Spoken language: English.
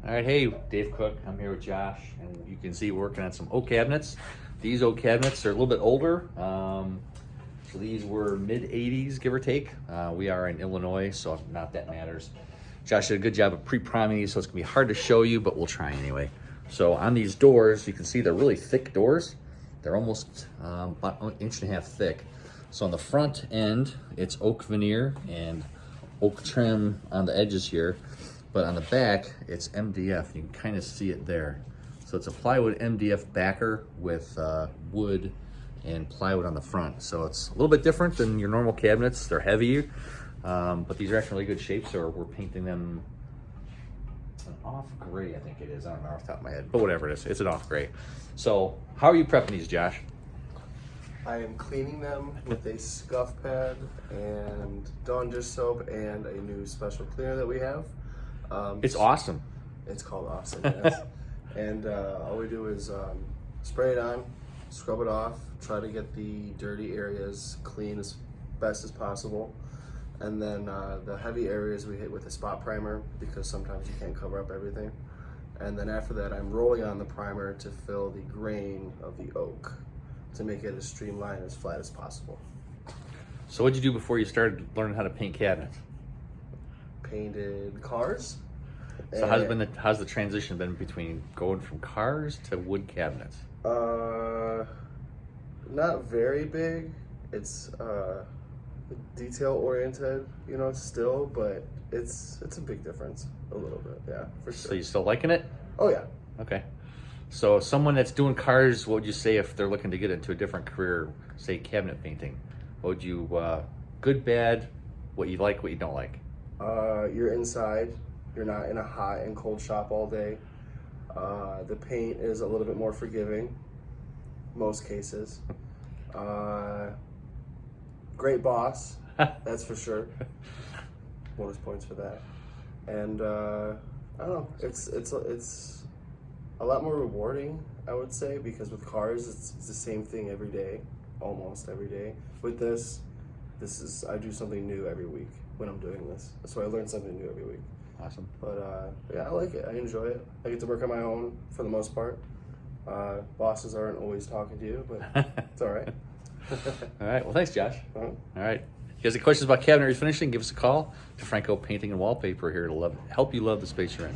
All right, hey, Dave Cook. I'm here with Josh, and you can see we're working on some oak cabinets. These oak cabinets are a little bit older. So these were mid-'80s, give or take. We are in Illinois, so not that matters. Josh did a good job of pre-priming these, so it's gonna be hard to show you, but we'll try anyway. So on these doors, you can see they're really thick doors. They're almost about an inch and a half thick. So on the front end, it's oak veneer and oak trim on the edges here. But on the back, it's MDF. You can kind of see it there. So it's a plywood MDF backer with wood and plywood on the front. So it's a little bit different than your normal cabinets. They're heavier, but these are actually really good shape. So we're painting them an off gray, I think it is. I don't know off the top of my head, but whatever it is, it's an off gray. So how are you prepping these, Josh? I am cleaning them with a scuff pad and Dawn dish soap and a new special cleaner that we have. It's awesome. It's called Awesome, yes. And all we do is spray it on, scrub it off, try to get the dirty areas clean as best as possible. And then the heavy areas we hit with a spot primer because sometimes you can't cover up everything. And then after that, I'm rolling on the primer to fill the grain of the oak to make it as streamlined, as flat as possible. So what'd you do before you started learning how to paint cabinets? Painted cars. So how's the transition been between going from cars to wood cabinets? Not very big. It's detail oriented, you know, still, but it's a big difference, a little bit, yeah, for sure. So you still liking it? Oh yeah. Okay. So someone that's doing cars, what would you say if they're looking to get into a different career, say cabinet painting? What would you, good, bad, what you like, what you don't like? You're inside. You're not in a hot and cold shop all day. The paint is a little bit more forgiving, most cases. Great boss, that's for sure. Bonus points for that. And I don't know. It's a lot more rewarding, I would say, because with cars it's the same thing every day, almost every day. With this is I do something new every week when I'm doing this, so I learn something new every week. Awesome. But yeah, I like it. I enjoy it. I get to work on my own for the most part. Bosses aren't always talking to you, but it's all right. All right. Well, thanks, Josh. Uh-huh. All right. If you guys have questions about cabinet refinishing, give us a call to Franco Painting and Wallpaper here to help you love the space you're in.